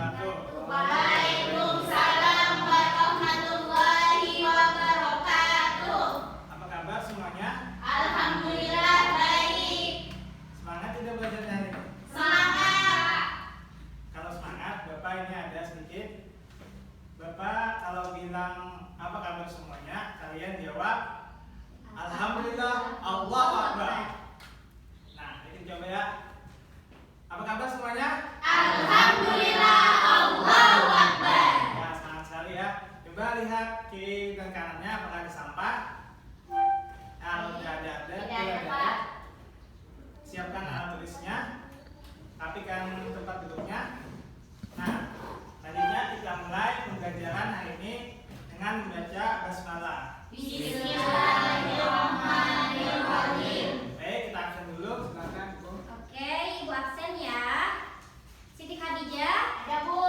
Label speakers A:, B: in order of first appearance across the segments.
A: wabarakatuh.
B: Waalaikumsalam warahmatullahi wabarakatuh.
A: Apa kabar semuanya?
B: Alhamdulillah baik.
A: Semangat tidak belajarnya hari ini?
B: Semangat.
A: Kalau semangat, Bapak ini ada sedikit. Bapak kalau bilang apa kabar semuanya, kalian jawab Alhamdulillah, Allahu Akbar. Nah, ini coba ya. Apa kabar semuanya?
B: Alhamdulillah Allahu Akbar.
A: Ya, semangat sekali ya. Coba lihat kiri dan kanannya apakah ada sampah. Kalau tidak ada,
B: Tidak ada, Pak.
A: siapkan alat tulisnya, rapikan tempat duduknya. Nah, tadinya kita mulai pembelajaran hari ini dengan membaca basmalah.
B: Bismillahirrahmanirrahim.
A: Baik, kita absen dulu. Silakan, Bu.
C: Oke, Ibu absen ya. Siti Khadijah,
B: Ada Bu.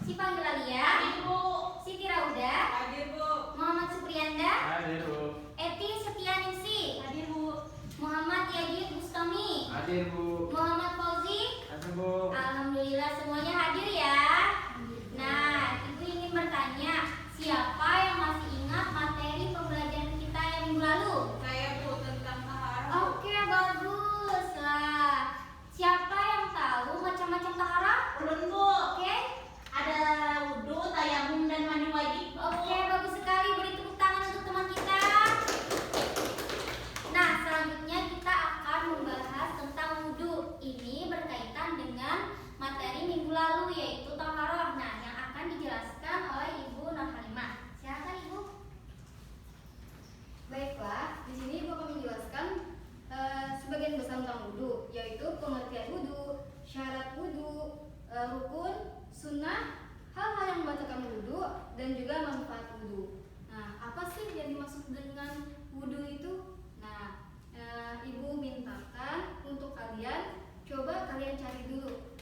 C: Siva Angelalia,
B: Ibu.
C: Siti Rauda,
B: Hadir Bu.
C: Muhammad Supriyanda,
D: Hadir Bu.
C: Eti Setianingsi,
B: Hadir Bu.
C: Muhammad Yagid Bustami,
D: Hadir Bu.
C: Muhammad Fauzi.
D: Hadir Bu.
C: Alhamdulillah semuanya hadir ya. Nah, Ibu ingin bertanya, siapa yang masih ingat materi pembelajaran kita yang minggu lalu?
B: Saya Bu tentang taharah.
C: Oke, bagus lah. Siapa yang tahu macam-macam taharah?
B: Ulun Bu.
C: Oke.
B: Ada wudu, tayamum dan mandi wajib.
C: Oke, bagus sekali. Beri tepuk tangan untuk teman kita. Nah, selanjutnya kita akan membahas tentang wudhu. Ini berkaitan dengan materi minggu lalu, yaitu taharah. Nah, yang akan dijelaskan oleh Ibu Nur Halimah. Silakan Ibu.
E: Baiklah, di sini Ibu akan menjelaskan sebagian besar tentang wudhu, yaitu pengertian wudhu, syarat wudhu, rukun, sunnah, hal-hal yang membatalkan wudhu, dan juga manfaat wudhu. Nah, apa sih yang dimaksud dengan wudhu itu? Nah, Ibu mintakan untuk kalian coba kalian cari dulu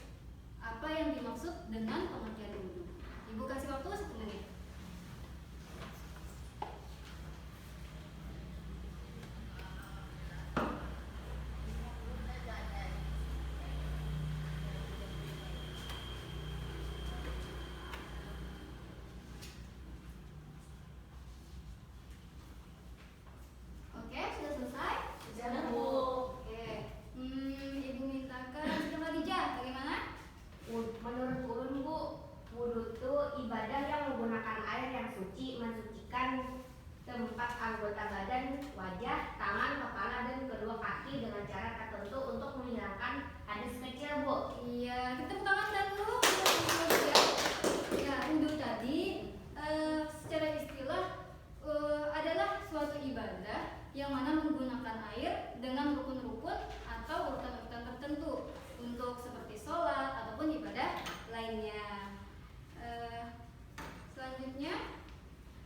E: apa yang dimaksud dengan pengertian wudhu. Ibu kasih waktu 1 menit. Oke, sudah selesai?
B: Sudah, Bu.
E: Oke. Ibu mintakan Siti Khadijah, bagaimana?
F: Menurut ulun Bu, wudhu itu ibadah yang menggunakan air yang suci mensucikan tempat anggota badan, wajah, tangan, kepala, dan kedua kaki dengan cara tertentu untuk menghilangkan hadas kecil Bu.
E: Iya, kita tepuk tangan dulu. Ya, wudhu tadi secara istilah adalah suatu ibadah yang mana menggunakan air dengan rukun-rukun atau urutan-urutan tertentu untuk seperti sholat ataupun ibadah lainnya. Selanjutnya,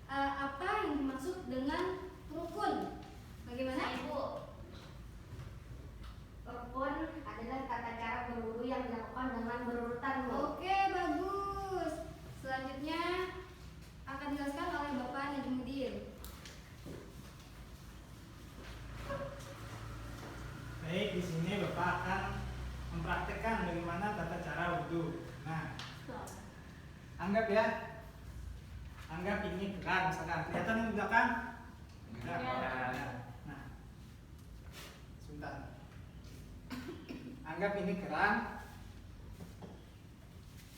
E: apa yang dimaksud dengan rukun? Bagaimana?
F: Ibu, rukun adalah tata cara berwudu yang dilakukan dengan berurutan Bu.
E: Oke, bagus. Selanjutnya akan dijelaskan oleh Bapak Najmuddin.
A: Baik, di sini Bapak akan mempraktekkan bagaimana tata cara wudhu. Nah, anggap ya, anggap ini keran, misalkan kelihatan di belakang. Ya. Nah, sebentar. Anggap ini keran.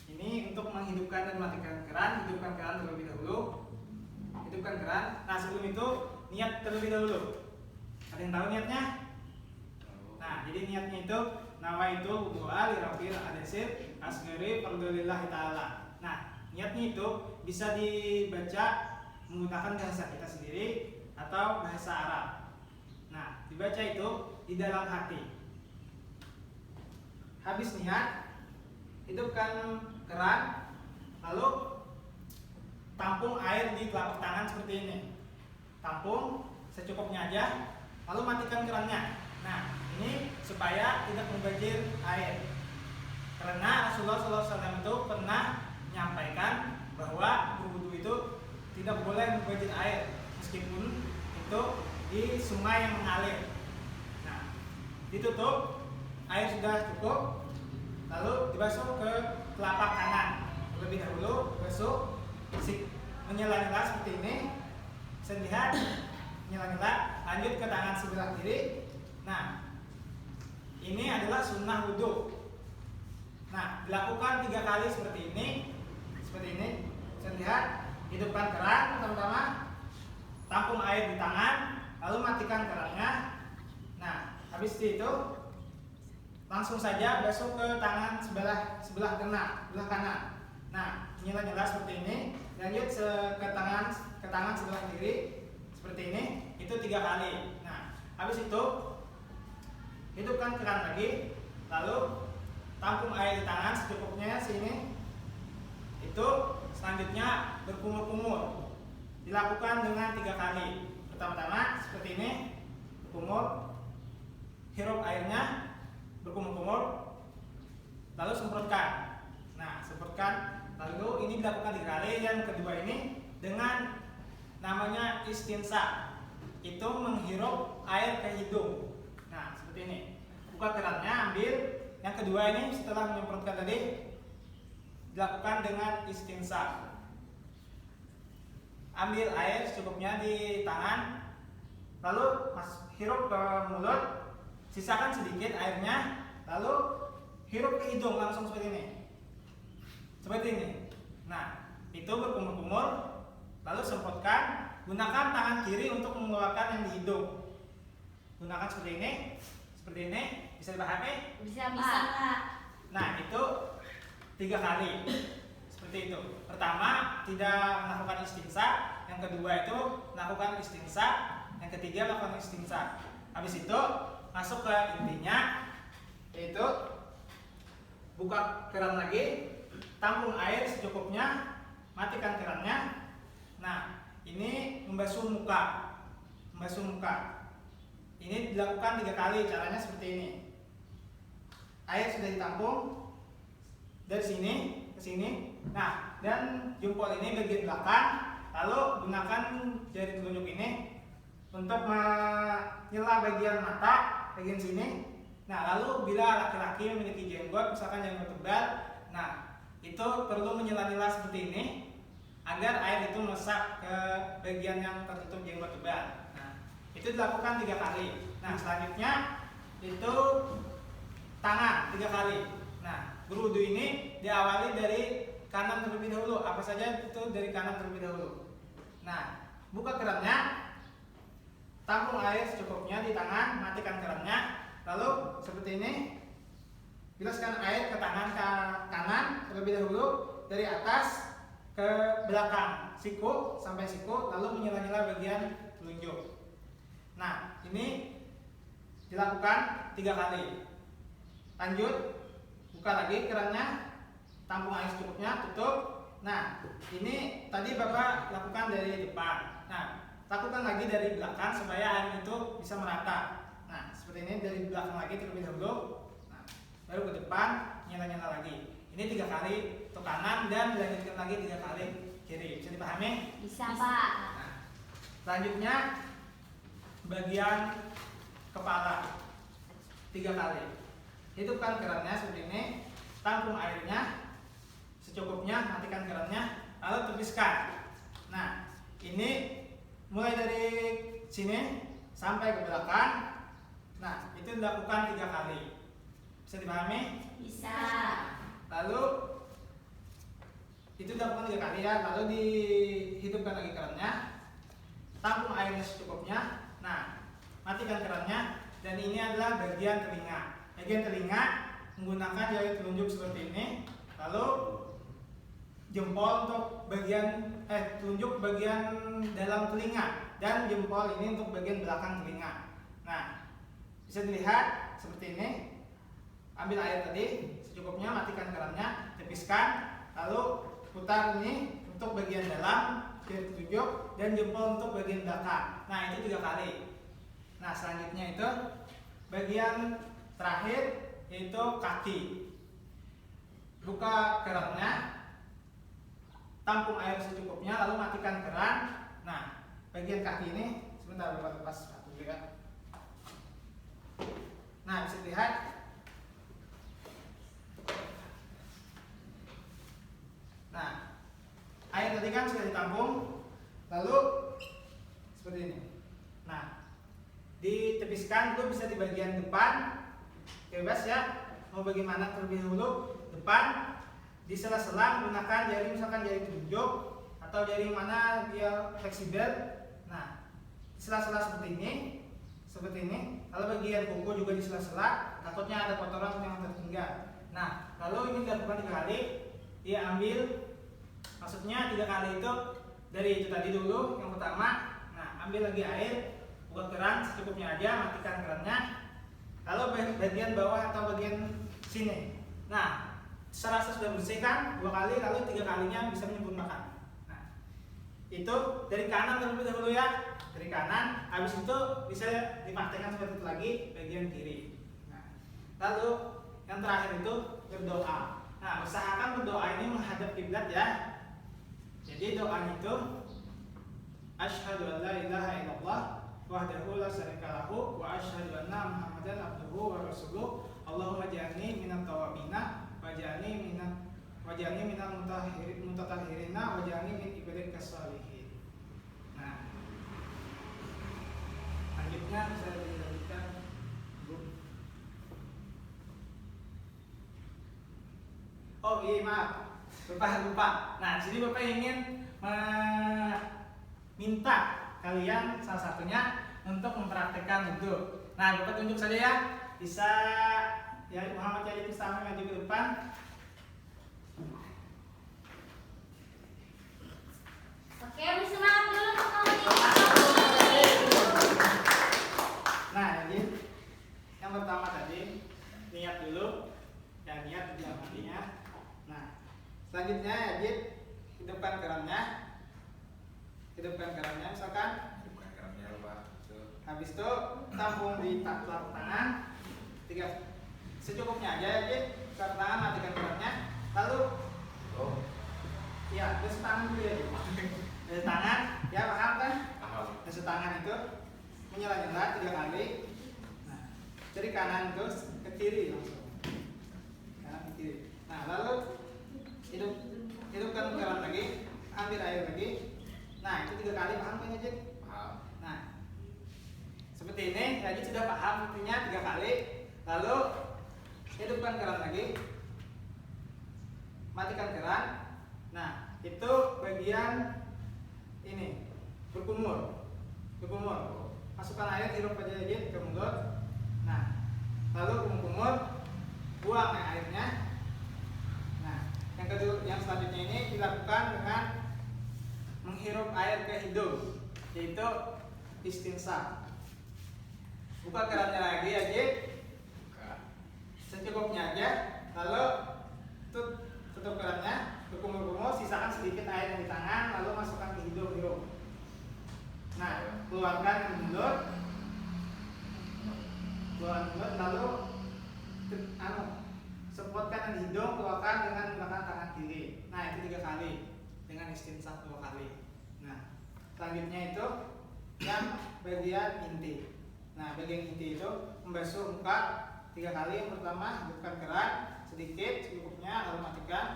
A: Ini untuk menghidupkan dan mematikan keran. Hidupkan keran terlebih dahulu. Hidupkan keran. Nah, sebelum itu niat terlebih dahulu. Ada yang tahu niatnya? Nah, jadi niatnya itu nawaitu wudu'a li rabbil adasir asghari fardholillahi ta'ala. Nah, niatnya itu bisa dibaca menggunakan bahasa kita sendiri atau bahasa Arab. Nah, dibaca itu di dalam hati. Habis niat, hidupkan keran, lalu tampung air di telapak tangan seperti ini. Tampung secukupnya aja, lalu matikan kerannya. Nah, ini supaya tidak membajir air. Karena Rasulullah SAW itu pernah menyampaikan bahwa berwudu itu tidak boleh membajir air, meskipun itu di sungai yang mengalir. Nah, ditutup, air sudah cukup, lalu dibasuh ke telapak kanan. terlebih dahulu, besok menyela-nyela seperti ini. Bisa dilihat menyela-nyela, lanjut ke tangan sebelah kiri. Nah, ini adalah sunnah wudhu. Nah, dilakukan 3 kali seperti ini. Bisa dilihat, hidupkan keran pertama-tama, tampung air di tangan, lalu matikan kerannya. Nah, habis itu langsung saja basuh ke tangan sebelah kanan. Nah, nyela-nyela seperti ini. Lanjut ke tangan sebelah kiri seperti ini. Itu 3 kali. Nah, habis itu hidupkan keran lagi, lalu tampung air di tangan secukupnya sini. Itu selanjutnya berkumur-kumur. Dilakukan dengan 3 kali. Pertama-tama seperti ini, berkumur, hirup airnya, berkumur-kumur, lalu semprotkan. Nah, semprotkan, lalu ini dilakukan 3 kali. Yang kedua ini dengan namanya istinsaq, itu menghirup air ke hidung. Nah, seperti ini. Buka kerannya, ambil. Yang kedua ini setelah menyemprotkan tadi, dilakukan dengan istinsaq. Ambil air secukupnya di tangan, lalu hirup ke mulut, sisakan sedikit airnya, lalu hirup ke hidung langsung seperti ini. Nah, itu berkumur-kumur, lalu semprotkan. Gunakan tangan kiri untuk mengeluarkan yang di hidung. Gunakan seperti ini. Bisa dipahami?
B: Bisa, Pak.
A: Nah, itu 3 kali. Seperti itu. Pertama, tidak melakukan istinsaq. Yang kedua itu melakukan istinsaq. Yang ketiga melakukan istinsaq. Habis itu masuk ke intinya, yaitu buka keran lagi, tampung air secukupnya, matikan kerannya. Nah, ini membasuh muka. Ini dilakukan 3 kali. Caranya seperti ini. Air sudah ditampung dari sini ke sini. Nah, dan jempol ini bagian belakang. Lalu gunakan jari telunjuk ini untuk menyela bagian mata, bagian sini. Nah, lalu bila laki-laki memiliki jenggot, misalkan jenggot tebal, nah itu perlu menyela-nyela seperti ini agar air itu meresap ke bagian yang tertutup jenggot tebal. Nah, itu dilakukan 3 kali. Nah, selanjutnya itu tangan 3 kali. Nah, berwudu ini diawali dari kanan terlebih dahulu. Apa saja itu dari kanan terlebih dahulu. Nah, buka kerannya, tampung air secukupnya di tangan, matikan kerannya, lalu seperti ini, bilaskan air ke tangan kanan terlebih dahulu dari atas ke belakang, siku sampai siku, lalu menyela-nyela bagian telunjuk. Nah, ini dilakukan 3 kali. Lanjut, buka lagi kerannya, tampung air secukupnya, tutup. Nah, ini tadi Bapak lakukan dari depan. Nah, lakukan lagi dari belakang supaya air itu bisa merata. Nah, seperti ini dari belakang lagi terlebih dahulu. Nah, baru ke depan, nyala-nyala lagi. Ini 3 kali untuk kanan dan dilanjutkan lagi 3 kali kiri. Bisa dipahami?
B: Bisa, Pak.
A: Nah, selanjutnya bagian kepala 3 kali. Hidupkan kerannya seperti ini, tampung airnya secukupnya, matikan kerannya, lalu tepiskan. Nah, ini mulai dari sini sampai ke belakang. Nah, itu dilakukan 3 kali. Bisa dipahami?
B: Bisa.
A: Lalu itu dilakukan 3 kali ya. Lalu dihidupkan lagi kerannya, tampung airnya secukupnya. Nah, matikan kerannya. Dan ini adalah bagian telinga. Bagian telinga menggunakan jari telunjuk seperti ini. Lalu jempol untuk bagian telunjuk bagian dalam telinga dan jempol ini untuk bagian belakang telinga. Nah, bisa dilihat seperti ini. Ambil air tadi secukupnya, matikan kerannya, tepiskan, lalu putar ini untuk bagian dalam jari telunjuk dan jempol untuk bagian belakang. Nah, itu 3 kali. Nah, selanjutnya itu bagian terakhir yaitu kaki. Buka kerannya, tampung air secukupnya, lalu matikan keran. Nah, bagian kaki ini sebentar Bapak lepas sepatu dulu ya. Nah, bisa dilihat. Nah, tadi kan sudah ditampung, lalu seperti ini. Nah, ditepiskan dulu bisa di bagian depan, bebas ya. Mau bagaimana terlebih dahulu depan, di sela-sela menggunakan jari, misalkan jari telunjuk atau jari mana dia fleksibel. Nah, di sela-sela seperti ini. Lalu bagian kuku juga di sela-sela, takutnya ada kotoran yang tertinggal. Nah, lalu ini dilakukan 3 kali. Dia ambil, maksudnya 3 kali itu dari itu tadi dulu yang pertama. Nah, ambil lagi air, buka keran secukupnya aja, matikan kerannya. Lalu bagian bawah atau bagian sini. Nah, serasa sudah bersih kan 2 kali, lalu 3 kalinya bisa menyempurnakan. Nah, itu dari kanan terlebih dahulu ya, dari kanan. Habis itu bisa dipraktekkan seperti itu lagi bagian kiri. Nah, lalu yang terakhir itu berdoa. Nah, usahakan berdoa ini menghadap kiblat ya. Jadi doanya itu asyhadu an la ilaha illallah wahdahu la syarika lahu wa asyhadu anna muhammadan abduhu wa rasuluh. Allahumma ja'alni minat tawabina waj'alni minal mutatahhirina waj'alni min ibadika sholihin. Nah, selanjutnya bisa dilanjutkan, Bu. Oh iya, maaf, lupa. Nah, jadi Bapak ingin minta kalian salah satunya untuk mempraktekkan wudhu. Nah, Bapak tunjuk saja ya. Bisa ya, Muhammad Yadi Mustami maju ke depan.
C: Oke, beri semangat dulu untuk kamu.
A: Nah, jadi yang pertama tadi niat dulu, ya niat di dalam hatinya. Nah, selanjutnya ya, Jid, hidupkan kerannya, misalkan. Habis itu tampung di telapak tangan, 3 secukupnya aja ya, Jid. Telapak tangan, matikan kerannya, lalu ya, geser tangan dulu ya, Jid. Geser tangan, ya paham kan? Geser tangan itu menyela-nyela 3 kali. Nah, dari kanan itu ke kiri langsung, kanan ke kiri. Nah, lalu hidupkan keran lagi, ambil air lagi. Nah, itu 3 kali, paham kan ya, Jid? Nah, seperti ini, jadi sudah paham intinya 3 kali. Lalu hidupkan keran lagi, matikan keran. Nah, itu bagian ini berkumur. Masukkan air, hirup aja ke mulut. Nah, lalu kumur, buang airnya. Nah, yang selanjutnya ini dilakukan dengan menghirup air ke hidung, yaitu istinsaq. Buka kerannya lagi ya, Jid. Secukupnya aja. Lalu tutup kerannya, berkumur-kumur, sisakan sedikit air yang di tangan, lalu masukkan ke hidung, hirup. Nah, keluarkan ke mulut, lalu semprotkan di hidung, keluarkan dengan menggunakan tangan kiri. Nah, itu 3 kali dengan istinsaq 2 kali. Nah, selanjutnya itu yang bagian inti. Nah, bagian inti itu membasuh muka 3 kali. Yang pertama, hidupkan keran sedikit secukupnya, lalu matikan.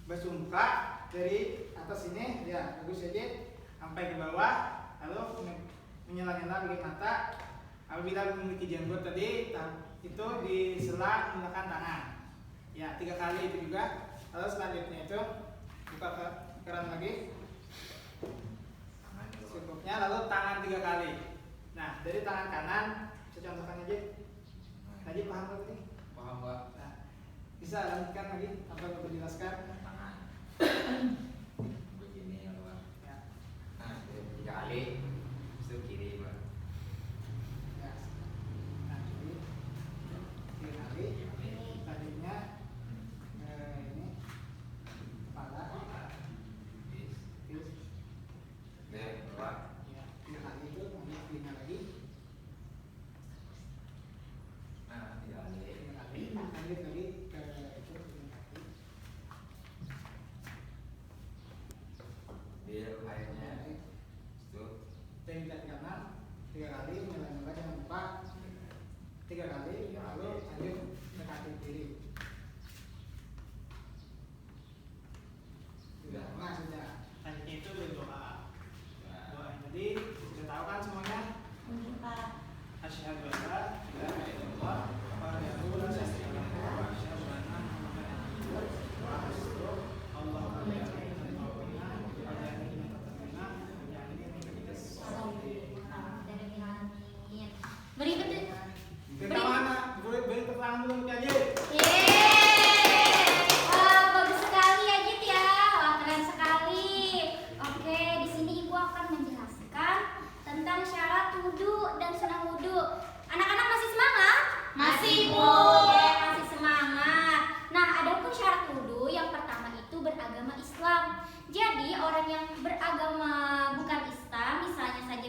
A: Basuh muka dari atas ini, ya bagus aja, sampai ke bawah. Lalu menyela-nyela bagian mata. Apabila memiliki janggut tadi, itu disela menggunakan tangan. Ya, 3 kali itu juga. Lalu selanjutnya itu buka keran lagi secukupnya, lalu tangan 3 kali. Nah, dari tangan kanan, saya contohkan aja. Tadi paham kan ini?
D: Paham, Pak.
A: Nah, bisa lanjutkan lagi apa yang perlu dijelaskan?
D: Tangan begini ya, Pak.
A: Ya.
D: Nah, 3 kali itu kiri, Pak.
A: Ya. Nah, jadi 3 kali. Selanjutnya ini kepala. Terus,
D: Pak.
A: ya, 3 kali itu lanjut 5 lagi.
D: Nah, 3 kali.
A: 3 kali. Lanjut lagi ke itu 5 kali.
D: Biar airnya itu
A: Dari kanan 3 kali, nyala-nyala jangan lupa 3 kali, lalu lanjut ke kaki kiri. Nah, sudah. asyhadu an la ilaha illallah wa asyhadu anna Muhammadan rasulullah. Allahumma ya
C: Berikut
A: kita mana? Boleh terang dulu aja.
C: Wah, bagus sekali ya Jit ya. Wah, keren sekali. Oke, di sini Ibu akan menjelaskan tentang syarat wudu dan sunah wudu. Anak-anak masih semangat?
B: Masih, Bu.
C: Oke, masih semangat. Nah, adapun syarat wudu yang pertama itu beragama Islam. Jadi orang yang beragama bukan Islam, misalnya saja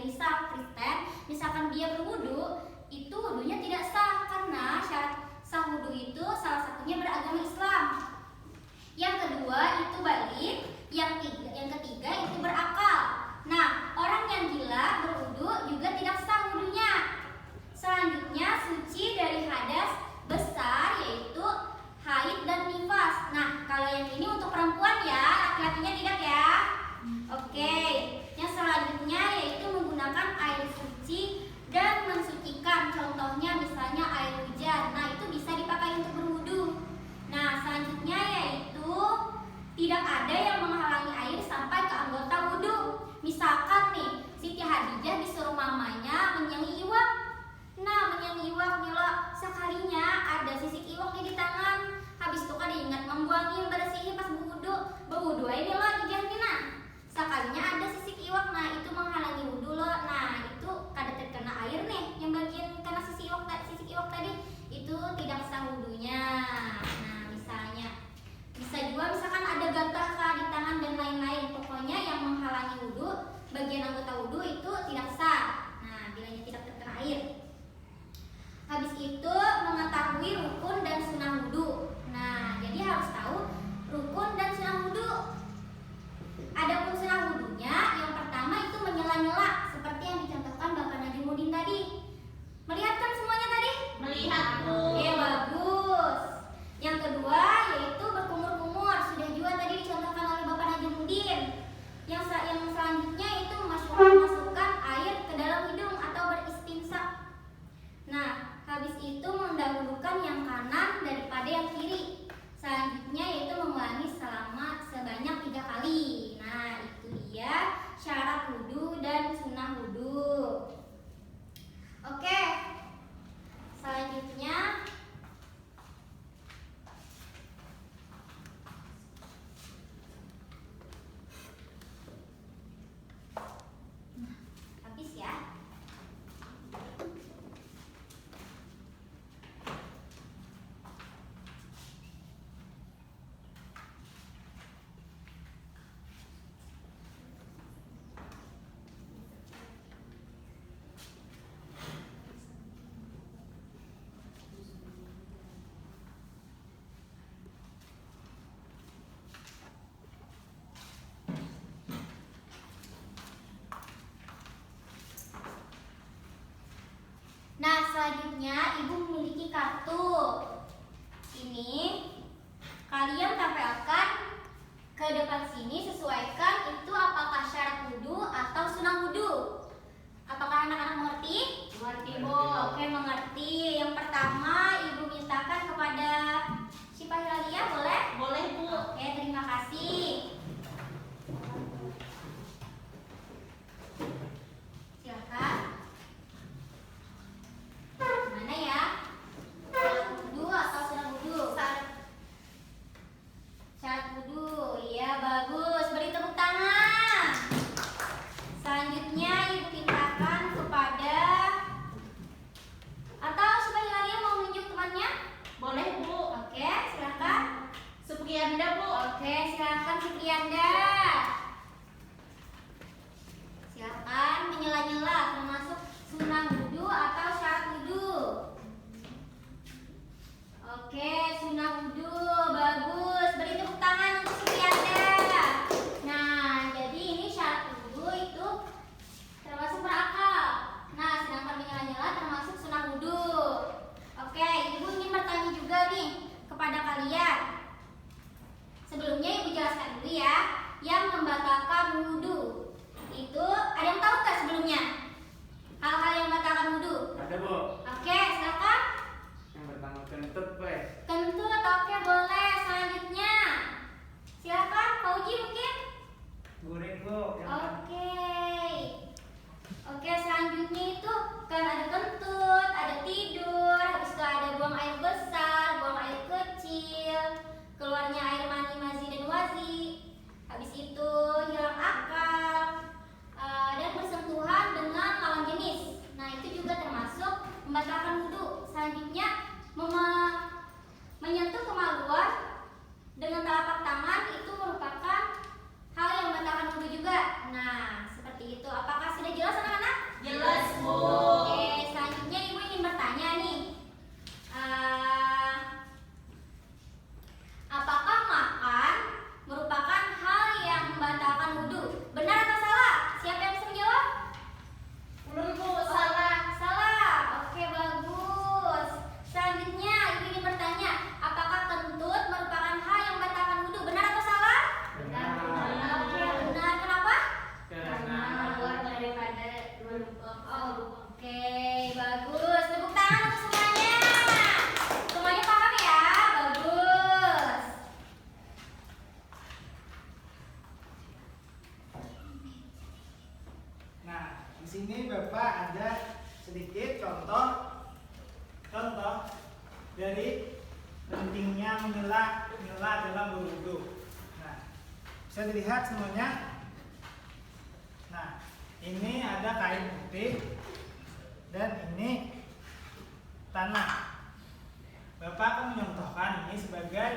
C: Kristen, misalkan dia berwudu, itu wudunya tidak sah karena syarat sah wudu itu salah satunya beragama Islam. Yang kedua itu balik, yang ketiga itu berakal. Nah, orang yang gila berwudu juga tidak sah wudunya. Selanjutnya suci dari hadas besar yaitu haid dan nifas. Nah, kalau yang ini untuk perempuan ya, laki-lakinya tidak ya. Oke, yang selanjutnya yaitu menggunakan air suci dan mensucikan. Contohnya misalnya air hujan. Nah, itu bisa dipakai untuk berwudu. Nah, selanjutnya yaitu tidak ada yang menghalangi air sampai ke anggota wudu. Misalkan nih, Siti Hadijah disuruh mamanya menyangi iwak. Nah, menyanyi iwak nih lo, sekalinya ada sisik iwaknya di tangan. Habis itu kan diingat membuangin, bersihin pas berwudu ini lo dijahit. Nah, sekalinya ada sisik iwak, nah itu menghalangi wudu lo. Nah, itu kada terkena air nih, yang bagian kena sisik iwak tadi itu tidak sah wudunya. Nah, misalnya bisa juga misalkan ada gantah di tangan dan lain-lain. Pokoknya yang menghalangi wudu, bagian anggota wudu itu tidak sah. Nah, bilanya tidak terkena air. Habis itu mengetahui rukun dan sunah wudu. Nah, jadi harus tahu rukun dan sunah wudu. Adapun sunah wudunya, yang pertama itu menyela-nyela seperti yang dicontohkan Bapak Najimuddin tadi. Melihat kan semuanya tadi?
B: Melihat, Bu.
C: Oke, bagus. Yang kedua yaitu berkumur-kumur. Sudah juga tadi dicontohkan oleh Bapak Najimuddin. Yang selanjutnya itu memasukkan air ke dalam hidung atau beristinsaq. Nah, habis itu mendahulukan yang kanan daripada yang kiri. Selanjutnya yaitu mengulangi sebanyak 3 kali. Nah, itu dia syarat wudu dan sunah wudu. Oke. Selanjutnya habis ya. Nah, selanjutnya Ibu memiliki kartu. Ini kalian tempelkan ke depan sini, sesuaikan itu apakah syarat wudu atau sunah wudu. Apakah anak-anak mengerti?
B: Mengerti, Bu.
C: Oke, mengerti. Yang pertama Ibu mintakan kepada Syifa Hilalia, boleh?
B: Boleh, Bu.
C: Oke, terima kasih. Silakan. Mana ya? Syarat wudu atau sunah wudu? Syarat wudu. Iya, bagus. Beri tepuk tangan. Selanjutnya Ibu mintakan kepada, atau supaya kalian mau menunjuk temannya?
B: Boleh, Bu.
C: Oke, silakan.
B: Supriyanda, Bu.
C: Oke, silakan Supriyanda. Silakan menyela-nyela termasuk sunah wudu atau syarat wudu. Oke, sunah wudu, bagus. Beri tepuk tangan untuk Supriyanda. Nah, jadi ini syarat wudu itu termasuk berakal. Nah, sedangkan menyela-nyela termasuk sunah wudu. Oke, Ibu ingin bertanya juga nih kepada kalian. Sebelumnya Ibu jelaskan dulu ya, yang membatalkan wudu itu ada yang tahu nggak sebelumnya? hal-hal yang membatalkan wudhu?
D: Ada, Bu.
C: Oke, silakan.
D: Yang pertama kentut, Bu.
C: Kentut, oke boleh. Selanjutnya, silakan. Fauji mungkin?
A: Goreng, Bu.
C: Oke. Oke, selanjutnya itu kan ada kentut, ada tidur, habis itu ada buang air besar, buang air kecil, keluarnya air mani, mazi dan wazi. Habis itu hilang akal, dan bersentuhan dengan lawan jenis. Nah, itu juga termasuk membatalkan wudhu. Selanjutnya menyentuh kemaluan dengan telapak tangan itu merupakan hal yang membatalkan wudhu juga. Nah, seperti itu. Apakah sudah jelas anak-anak?
B: Jelas, Bu.
C: Oke, selanjutnya ibu ingin bertanya nih. Apakah makan merupakan hal yang membatalkan wudhu? Benar atau salah? Siapa yang bisa menjawab?
B: Ulun, Bu, salah.
C: Salah. Oke, bagus. Selanjutnya ibu ingin bertanya, apakah kentut merupakan hal yang membatalkan wudhu? Benar atau salah?
D: Benar.
C: Oke, benar. Kenapa?
D: Karena
F: keluar daripada menumpuk.
C: Oke, bagus. Tepuk tangan untuk semuanya. Semuanya paham ya? Bagus.
A: Nah, di sini Bapak ada sedikit contoh dari pentingnya menghela dalam berwudu. Nah, bisa dilihat semuanya. Nah, ini ada kain putih dan ini tanah. Bapak akan mencontohkan ini sebagai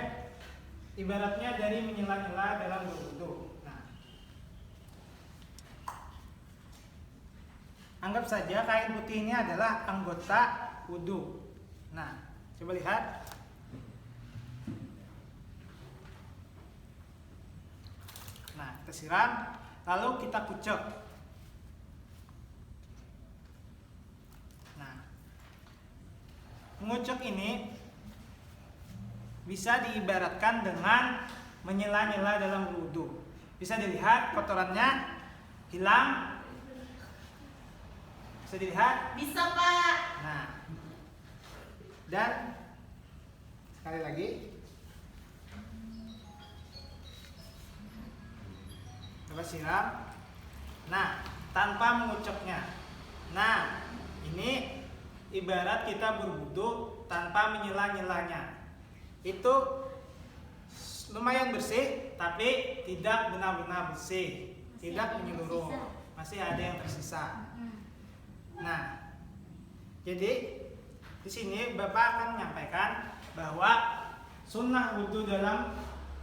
A: ibaratnya dari menyela-nyela dalam berwudu. Nah, anggap saja kain putih ini adalah anggota wudu. Nah, coba lihat. Nah, kita siram, lalu kita kucek. Nah, mengucek ini bisa diibaratkan dengan menyela-nyela dalam wudu. Bisa dilihat kotorannya hilang. Bisa dilihat.
B: Bisa, Pak.
A: Nah, dan sekali lagi. Coba siram. Nah, tanpa mengucapnya. Nah, ini ibarat kita berwudu tanpa menyela-nyelanya. Itu lumayan bersih, tapi tidak benar-benar bersih, tidak menyeluruh. Masih ada yang tersisa. Nah, jadi di sini Bapak akan menyampaikan bahwa sunnah wudu dalam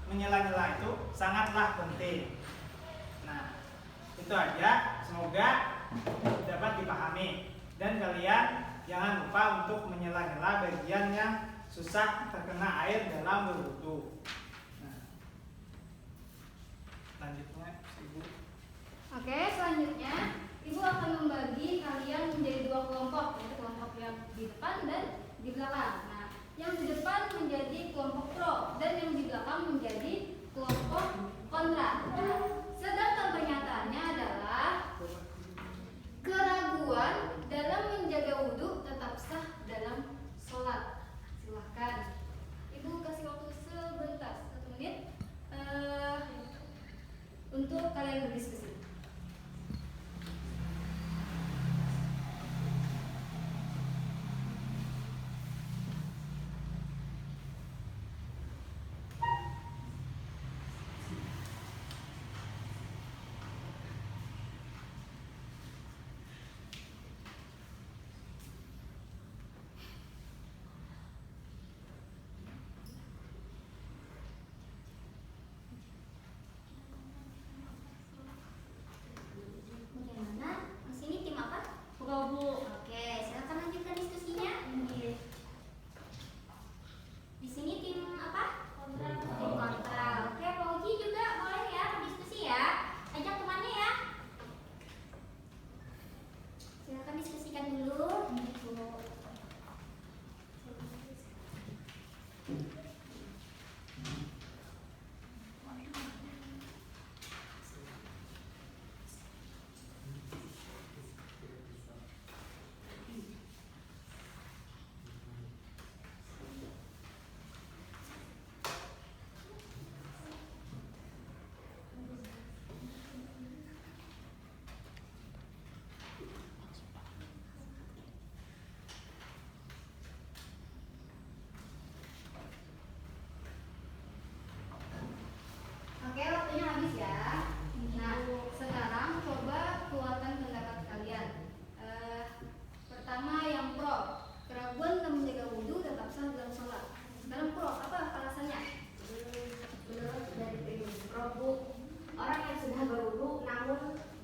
A: menyela-nyela itu sangatlah penting. Nah, itu aja. Semoga dapat dipahami dan kalian jangan lupa untuk menyela-nyela bagian yang susah terkena air dalam berwudu. Nah, lanjutnya Ibu.
E: Oke, selanjutnya Ibu akan membagi kalian menjadi dua kelompok, yaitu kelompok yang di depan dan di belakang. Nah, yang di depan menjadi kelompok pro dan yang di belakang menjadi kelompok kontra. Nah, sedangkan pernyataannya adalah keraguan dalam menjaga wudhu tetap sah dalam sholat. Silahkan Ibu kasih waktu sebentar, 1 menit untuk kalian berdiskusi.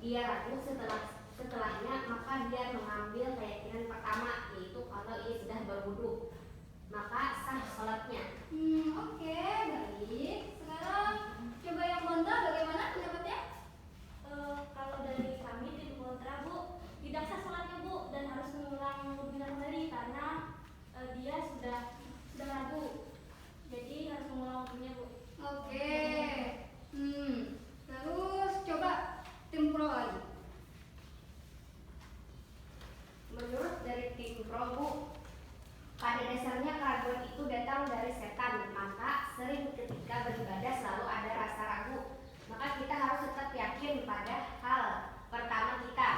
F: dia ragu setelahnya, maka dia mengambil keyakinan pertama, yaitu kalau ia sudah berwudu, maka sah sholatnya.
E: Oke, baik. Sekarang coba yang kontra bagaimana pendapatnya?
C: Kalau dari kami tim kontra Bu, tidak sah sholatnya Bu dan harus mengulang wudunya kembali karena dia sudah ragu. Jadi harus mengulang wudunya Bu.
E: Oke. Terus coba tim pro lagi.
F: Menurut dari tim pro Bu, pada dasarnya keraguan itu datang dari setan, maka sering ketika beribadah selalu ada rasa ragu. Maka kita harus tetap yakin pada hal pertama kita.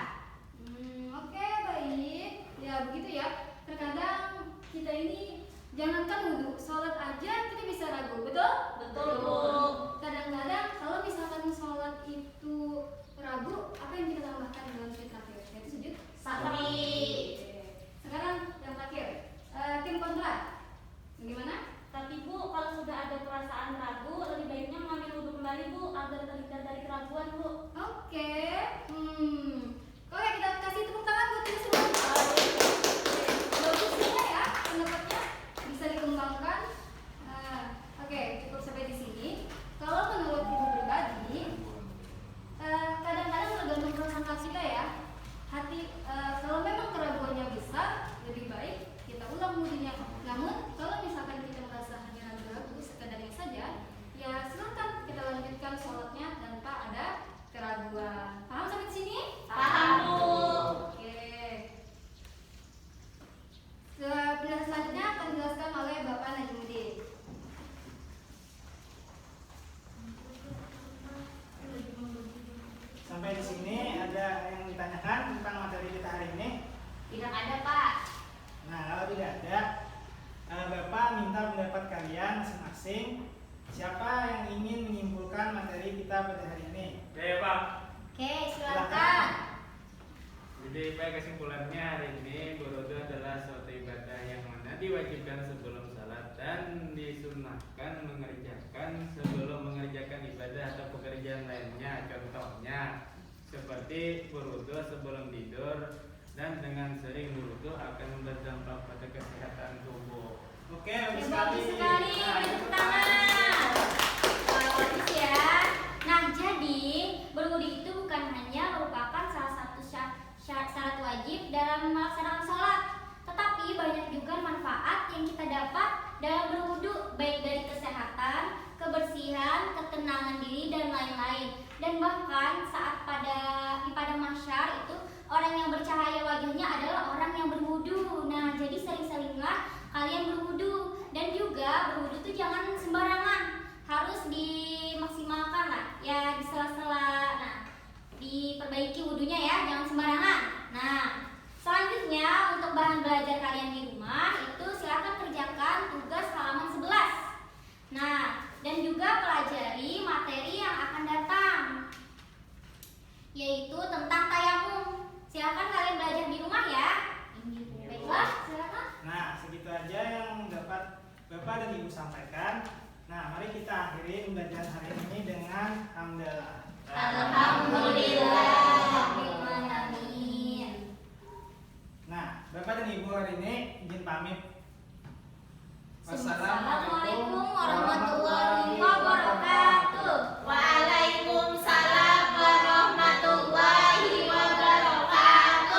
E: Oke, baik. Ya begitu ya. Terkadang kita ini jangankan wudhu, sholat aja kita bisa ragu, betul?
B: Betul, Bu.
E: Kadang-kadang kalau misalkan sholat itu ragu, apa yang kita tambahkan dalam sujud terakhir? Yaitu sujud
B: Sahwi.
E: Oke. Sekarang yang terakhir, tim kontra. Bagaimana?
C: Tapi Bu, kalau sudah ada perasaan ragu, lebih baiknya mengambil wudu kembali Bu agar terhindar dari keraguan Bu.
E: Oke. Oke, kita kasih tepuk tangan buat tim semua. Bagus juga ya pendapatnya, bisa dikembangkan. Oke, cukup sampai di sini. Kalau menurut ibu pribadi, kadang-kadang tergantung perasaan kita ya. Kalau memang keraguannya besar, lebih baik kita ulang wudunya. Namun kalau misalkan kita merasa hanya ragu-ragu sekedarnya saja, ya silakan kita lanjutkan sholatnya tanpa ada keraguan. Paham sampai sini?
B: Paham, Bu.
E: Oke. Penjelasan selanjutnya akan dijelaskan oleh Bapak Najmuddin.
A: Sampai di sini ada yang ditanyakan tentang materi kita hari ini?
B: Tidak ada, Pak.
A: Nah, kalau tidak ada, Bapak minta pendapat kalian masing-masing. Siapa yang ingin menyimpulkan materi kita pada hari ini?
D: Oke Pak.
B: Oke, silakan.
D: Jadi Pak, kesimpulannya hari ini berwudu adalah suatu ibadah yang mana diwajibkan sebelum salat dan disunahkan mengerjakan sebelum mengerjakan ibadah atau pekerjaan lainnya. Contohnya seperti berwudu sebelum tidur, dan dengan sering berwudu akan berdampak pada kesehatan tubuh.
A: Oke,
B: Ya,
A: bagus
B: bagus sekali.
A: Nah,
B: Tepuk tangan. Bagus ya. Nah, jadi berwudu itu bukan hanya merupakan salah satu syarat wajib dalam melaksanakan sholat, tetapi banyak juga manfaat yang kita dapat dalam berwudu, baik dari kesehatan, kebersihan, ketenangan diri dan lain-lain. Dan bahkan saat di padang mahsyar itu orang yang bercahaya wajahnya adalah orang yang berwudu. Nah, jadi sering-seringlah kalian berwudu, dan juga berwudu itu jangan sembarangan, harus dimaksimalkan